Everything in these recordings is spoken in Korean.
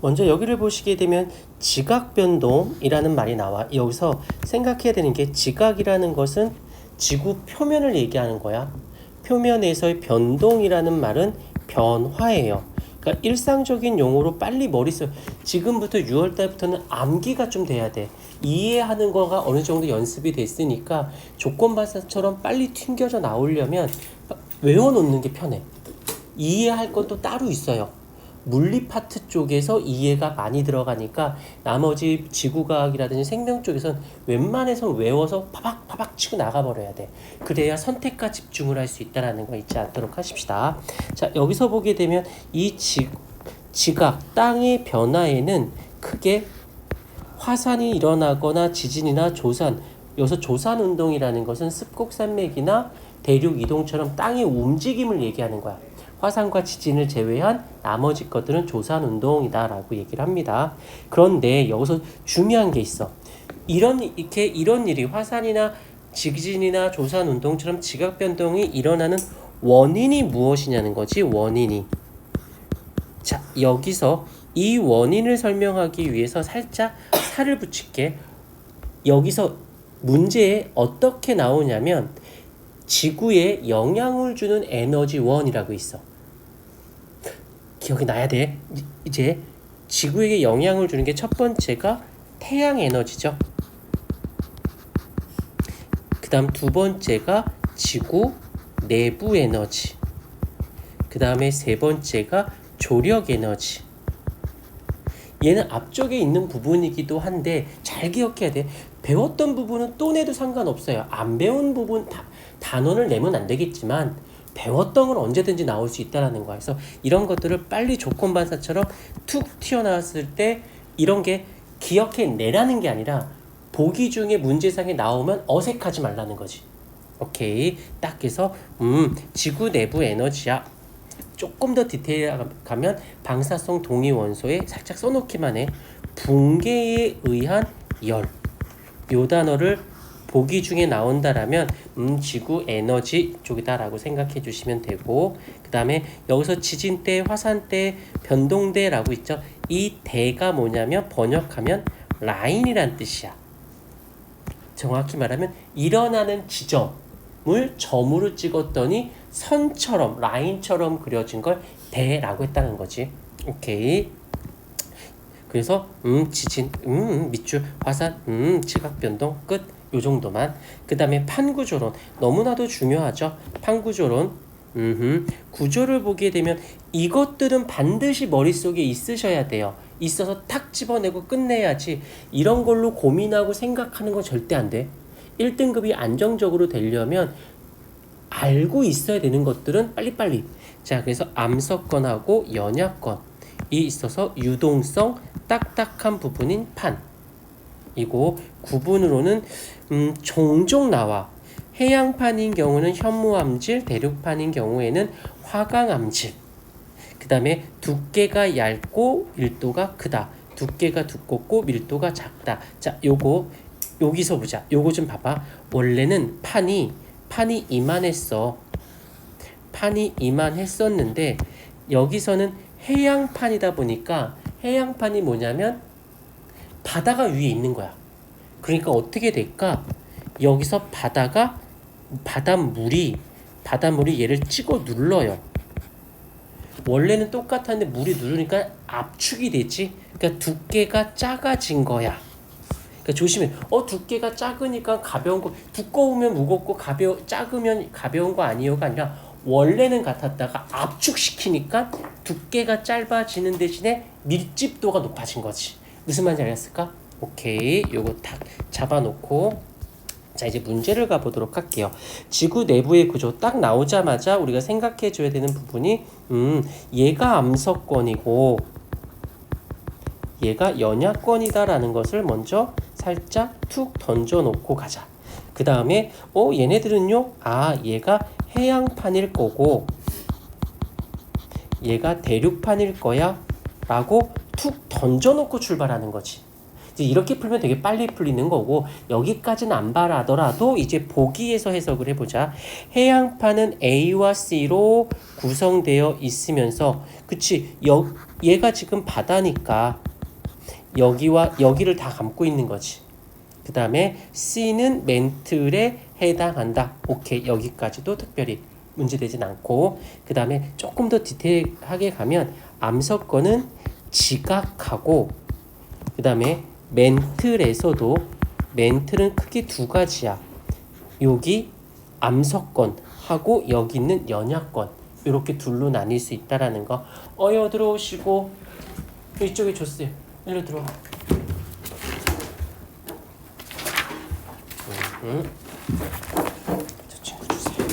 먼저 여기를 보시게 되면 지각변동이라는 말이 나와. 여기서 생각해야 되는 게 지각이라는 것은 지구 표면을 얘기하는 거야. 표면에서의 변동이라는 말은 변화예요. 그러니까 일상적인 용어로 빨리 머릿속 지금부터 6월달부터는 암기가 좀 돼야 돼. 이해하는 거가 어느 정도 연습이 됐으니까 조건반사처럼 빨리 튕겨져 나오려면 외워놓는 게 편해. 이해할 것도 따로 있어요. 물리 파트 쪽에서 이해가 많이 들어가니까 나머지 지구과학이라든지 생명 쪽에선 웬만해선 외워서 파박파박 치고 나가버려야 돼. 그래야 선택과 집중을 할 수 있다는 거 잊지 않도록 하십시다. 자, 여기서 보게 되면 이 지각, 땅의 변화에는 크게 화산이 일어나거나 지진이나 조산, 여기서 조산운동이라는 것은 습곡산맥이나 대륙 이동처럼 땅의 움직임을 얘기하는 거야. 화산과 지진을 제외한 나머지 것들은 조산운동이다라고 얘기를 합니다. 그런데 여기서 중요한 게 있어. 이런 일이 화산이나 지진이나 조산운동처럼 지각변동이 일어나는 원인이 무엇이냐는 거지. 원인이. 자, 여기서 이 원인을 설명하기 위해서 살짝 살을 붙일게. 여기서 문제에 어떻게 나오냐면 지구에 영향을 주는 에너지원이라고 있어. 기억이 나야 돼. 이제 지구에게 영향을 주는 게 첫 번째가 태양 에너지죠. 그 다음 두 번째가 지구 내부 에너지. 그 다음에 세 번째가 조력 에너지. 얘는 앞쪽에 있는 부분이기도 한데 잘 기억해야 돼. 배웠던 부분은 또 내도 상관없어요. 안 배운 부분 단원을 내면 안 되겠지만 배웠던 건 언제든지 나올 수 있다는 거야. 그래서 이런 것들을 빨리 조건반사처럼 툭 튀어나왔을 때 이런 게 기억해내라는 게 아니라 보기 중에 문제상에 나오면 어색하지 말라는 거지. 오케이. 딱 해서 지구 내부 에너지야. 조금 더 디테일하게 가면 방사성 동위 원소에 살짝 써놓기만 해. 붕괴에 의한 열. 요 단어를 보기 중에 나온다라면 지구 에너지 쪽이다라고 생각해 주시면 되고, 그 다음에 여기서 지진 때, 화산 때, 변동 때라고 있죠. 이 대가 뭐냐면 번역하면 라인이란 뜻이야. 정확히 말하면 일어나는 지점을 점으로 찍었더니 선처럼 라인처럼 그려진 걸 대라고 했다는 거지. 오케이. 그래서 지진, 밑줄, 화산, 지각 변동 끝. 요 정도만. 그 다음에 판구조론. 너무나도 중요하죠. 판구조론. 구조를 보게 되면 이것들은 반드시 머릿속에 있으셔야 돼요. 있어서 탁 집어내고 끝내야지 이런 걸로 고민하고 생각하는 건 절대 안 돼. 1등급이 안정적으로 되려면 알고 있어야 되는 것들은 빨리빨리. 자, 그래서 암석권하고 연약권이 있어서 유동성, 딱딱한 부분인 판. 이고 구분으로는 종종 나와. 해양판인 경우는 현무암질, 대륙판인 경우에는 화강암질. 그 다음에 두께가 얇고 밀도가 크다. 두께가 두껍고 밀도가 작다. 자, 요거 여기서 보자. 요거 좀 봐봐. 원래는 판이 이만했어. 판이 이만했었는데 여기서는 해양판이다 보니까 해양판이 뭐냐면 바다가 위에 있는 거야. 그러니까 어떻게 될까? 여기서 바닷물이 얘를 찍어 눌러요. 원래는 똑같았는데 물이 누르니까 압축이 되지. 그러니까 두께가 작아진 거야. 그러니까 조심해. 두께가 작으니까 가벼운 거, 두꺼우면 무겁고 작으면 가벼운 거 아니요가 아니라 원래는 같았다가 압축시키니까 두께가 짧아지는 대신에 밀집도가 높아진 거지. 무슨 말인지 알겠을까? 오케이. 요거 딱 잡아놓고 자, 이제 문제를 가보도록 할게요. 지구 내부의 구조 딱 나오자마자 우리가 생각해줘야 되는 부분이 얘가 암석권이고 얘가 연약권이다라는 것을 먼저 살짝 툭 던져놓고 가자. 그 다음에 얘네들은요, 얘가 해양판일 거고 얘가 대륙판일 거야 라고 툭 던져놓고 출발하는 거지. 이제 이렇게 풀면 되게 빨리 풀리는 거고 여기까지는 안 바라더라도 이제 보기에서 해석을 해보자. 해양판은 A와 C로 구성되어 있으면서 그치 얘가 지금 바다니까 여기와 여기를 다 감고 있는 거지. 그 다음에 C는 멘틀에 해당한다. 오케이 여기까지도 특별히 문제되진 않고 그 다음에 조금 더 디테일하게 가면 암석권은 지각하고 그 다음에 멘틀에서도 멘틀은 크게 두 가지야. 여기 암석권하고 여기 있는 연약권 이렇게 둘로 나뉠 수 있다라는 거. 어여 들어오시고 이쪽에 줬어요. 일로 들어와. 저 친구 주세요.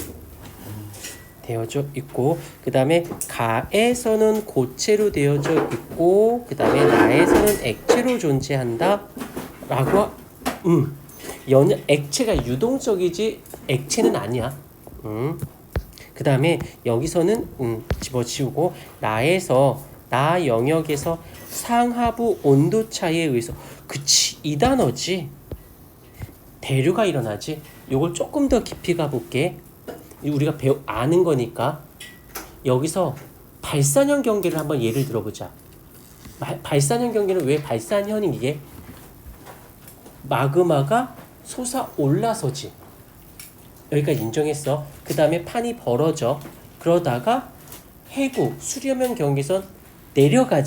되어져 있고 그 다음에 가에서는 고체로 되어져 있고 그 다음에 나에서는 액체로 존재한다 라고 액체가 유동적이지 액체는 아니야. 그 다음에 여기서는 집어치우고 나 영역에서 상하부 온도 차이에 의해서 그치 이 단어지 대류가 일어나지. 요걸 조금 더 깊이 가볼게. 우리가 아는 거니까 여기서 발산형 경계를 한번 예를 들어보자. 발산형 경계는 왜 발산형이 이게 마그마가 솟아올라서지. 여기까지 인정했어. 그 다음에 판이 벌어져. 그러다가 해구 수렴형 경계선 내려가.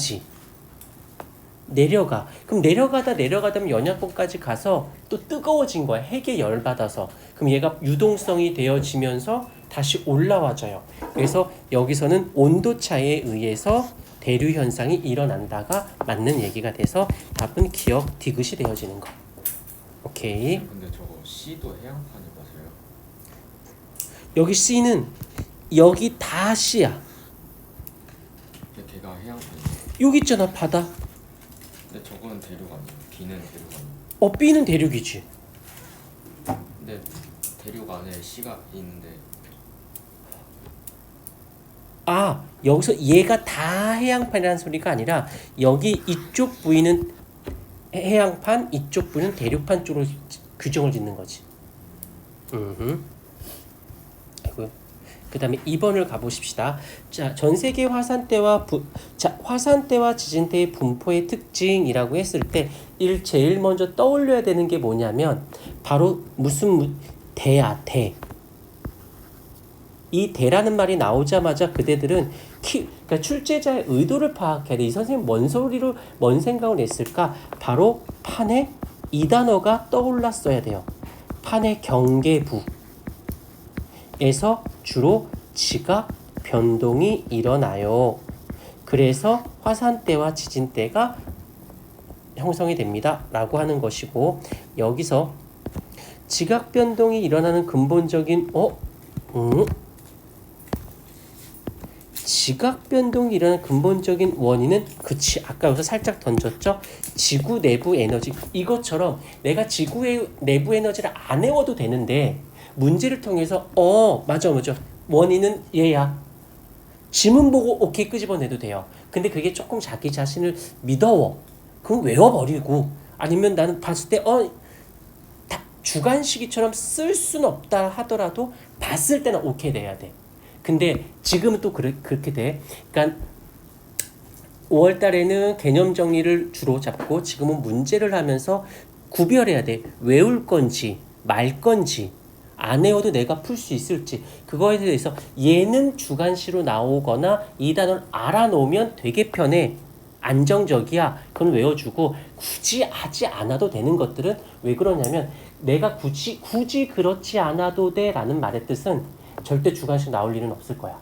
그럼 내려가다 연약권까지 가서 또 뜨거워진 거야. 핵에 열받아서. 그럼 얘가 유동성이 되어지면서 다시 올라와져요. 그래서 여기서는 온도 차이에 의해서 대류 현상이 일어난다가 맞는 얘기가 돼서 답은 기억 디귿이 되어지는 거. 오케이. 근데 저거 C도 해양판이 맞아요? 여기 C는 여기 다 C야. 근데 걔가 해양판이에요. 여기 있잖아 바다. 근데 저거는 대륙 아니에요? B는 대륙 아니에요? B는 대륙이지. 근데 대륙 안에 C가 있는데 여기서 얘가 다 해양판이라는 소리가 아니라 여기 이쪽 부위는 해양판, 이쪽 부위는 대륙판 쪽으로 규정을 짓는 거지. 그 다음에 2번을 가보십시다. 자, 전 세계 화산대와 화산대와 지진대의 분포의 특징이라고 했을 때 제일 먼저 떠올려야 되는 게 뭐냐면 바로 대야, 대. 이 대라는 말이 나오자마자 그대들은 그러니까 출제자의 의도를 파악해야 돼. 이 선생님 뭔 생각을 했을까? 바로 판에 이 단어가 떠올랐어야 돼요. 판의 경계부에서 주로 지각 변동이 일어나요. 그래서 화산대와 지진대가 형성이 됩니다. 라고 하는 것이고 여기서 지각 변동이 일어나는 근본적인 지각 변동이 일어나는 근본적인 원인은 아까 여기서 살짝 던졌죠. 지구 내부 에너지. 이것처럼 내가 지구의 내부 에너지를 안 외워도 되는데 문제를 통해서 맞아 원인은 얘야. 지문 보고 오케이 끄집어내도 돼요. 근데 그게 조금 자기 자신을 믿어워. 그럼 외워버리고 아니면 나는 봤을 때 주관식이처럼 쓸 수는 없다 하더라도 봤을 때는 오케이 돼야 돼. 근데 지금은 또 그렇게 돼. 그러니까 5월 달에는 개념 정리를 주로 잡고 지금은 문제를 하면서 구별해야 돼. 외울 건지 말 건지 안 외워도 내가 풀 수 있을지 그거에 대해서 얘는 주관시로 나오거나 이 단어를 알아놓으면 되게 편해. 안정적이야. 그건 외워주고 굳이 하지 않아도 되는 것들은 왜 그러냐면 내가 굳이 그렇지 않아도 돼라는 말의 뜻은 절대 주관식 나올 일은 없을 거야.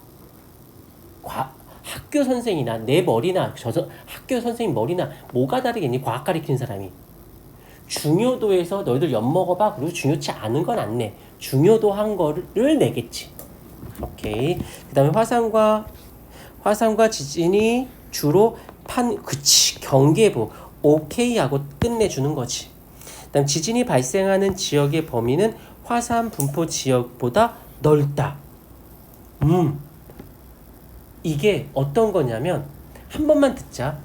학교 선생이나 내 머리나 학교 선생님 머리나 뭐가 다르겠니? 과학 가르치는 사람이. 중요도에서 너희들 엿먹어봐. 그리고 중요치 않은 건 안 내. 중요도 한 거를 내겠지. 오케이. 그 다음에 화산과 지진이 주로 경계부. 오케이 하고 끝내주는 거지. 그 다음 지진이 발생하는 지역의 범위는 화산 분포 지역보다 넓다. 이게 어떤 거냐면 한 번만 듣자.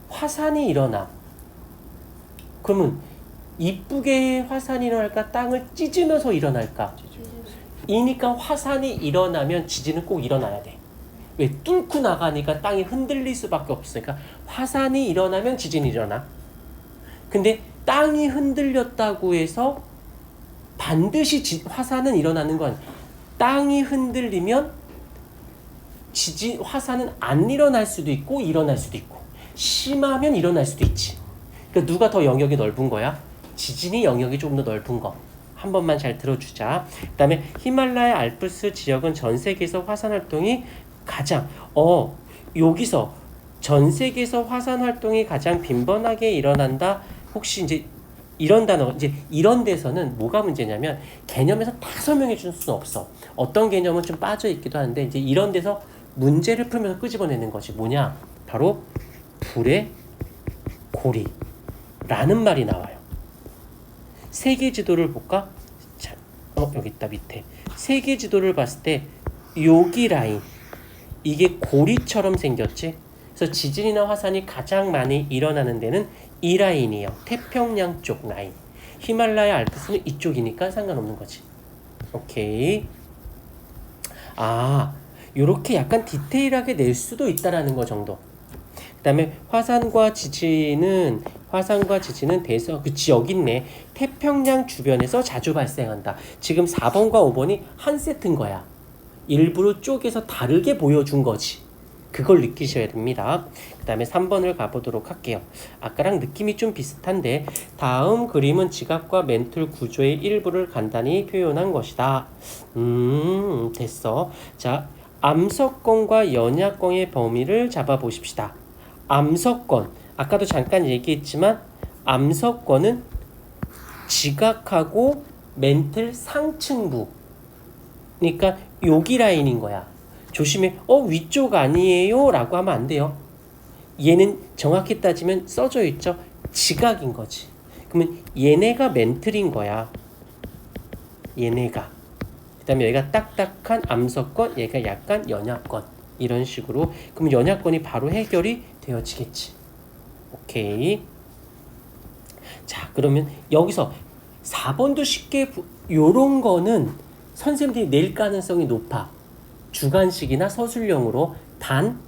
화산이 일어나. 그러면 이쁘게 화산이 일어날까? 땅을 찢으면서 일어날까? 이니까 화산이 일어나면 지진은 꼭 일어나야 돼. 왜? 뚫고 나가니까 땅이 흔들릴 수밖에 없으니까 화산이 일어나면 지진이 일어나. 근데 땅이 흔들렸다고 해서 반드시 화산은 일어나는 건 땅이 흔들리면 화산은 안 일어날 수도 있고 일어날 수도 있고 심하면 일어날 수도 있지. 그러니까 누가 더 영역이 넓은 거야? 지진이 영역이 조금 더 넓은 거. 한 번만 잘 들어주자. 그 다음에 히말라야 알프스 지역은 전 세계에서 화산 활동이 가장 여기서 전 세계에서 화산 활동이 가장 빈번하게 일어난다. 혹시 이제 이런 단어 이제 이런 데서는 뭐가 문제냐면 개념에서 다 설명해 줄 수는 없어. 어떤 개념은 좀 빠져 있기도 하는데 이제 이런 데서 문제를 풀면서 끄집어내는 것이 뭐냐? 바로 불의 고리라는 말이 나와요. 세계 지도를 볼까? 자, 여기 있다 밑에. 세계 지도를 봤을 때 여기 라인 이게 고리처럼 생겼지. 그래서 지진이나 화산이 가장 많이 일어나는 데는 이 라인이에요. 태평양 쪽 라인. 히말라야 알프스는 이쪽이니까 상관없는 거지. 오케이. 요렇게 약간 디테일하게 낼 수도 있다라는 거 정도. 그 다음에 화산과 지진은 그치 여기 있네. 태평양 주변에서 자주 발생한다. 지금 4번과 5번이 한 세트인 거야. 일부러 쪼개서 다르게 보여준 거지. 그걸 느끼셔야 됩니다. 그 다음에 3번을 가보도록 할게요. 아까랑 느낌이 좀 비슷한데 다음 그림은 지각과 멘틀 구조의 일부를 간단히 표현한 것이다. 됐어. 자, 암석권과 연약권의 범위를 잡아보십시다. 암석권, 아까도 잠깐 얘기했지만 암석권은 지각하고 멘틀 상층부, 그러니까 여기 라인인 거야. 조심해. 위쪽 아니에요 라고 하면 안 돼요. 얘는 정확히 따지면 써져 있죠. 지각인 거지. 그러면 얘네가 멘틀인 거야. 얘네가. 그 다음에 얘가 딱딱한 암석권, 얘가 약간 연약권. 이런 식으로. 그럼 연약권이 바로 해결이 되어지겠지. 오케이. 자, 그러면 여기서 4번도 쉽게 요런 거는 선생님들이 낼 가능성이 높아. 주관식이나 서술형으로. 단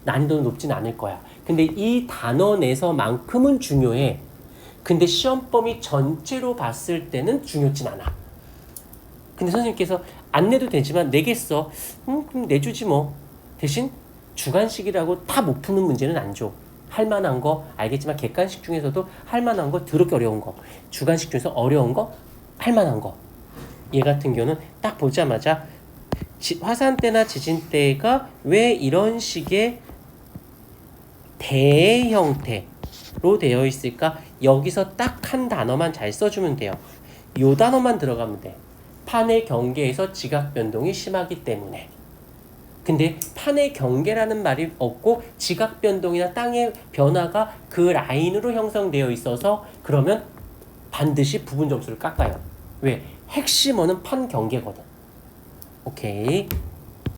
난이도는 높진 않을 거야. 근데 이 단어 내서만큼은 중요해. 근데 시험 범위 전체로 봤을 때는 중요진 않아. 근데 선생님께서 안 내도 되지만 내겠어. 그럼 내주지 뭐. 대신 주관식이라고 다 못 푸는 문제는 안 줘. 할 만한 거 알겠지만 객관식 중에서도 할 만한 거 더럽게 어려운 거, 주관식 중에서 어려운 거, 할 만한 거. 얘 같은 경우는 딱 보자마자 화산 때나 지진 때가 왜 이런 식의 대 형태로 되어 있을까? 여기서 딱 한 단어만 잘 써주면 돼요. 요 단어만 들어가면 돼. 판의 경계에서 지각 변동이 심하기 때문에. 근데 판의 경계라는 말이 없고 지각 변동이나 땅의 변화가 그 라인으로 형성되어 있어서 그러면 반드시 부분 점수를 깎아요. 왜? 핵심어는 판 경계거든. 오케이.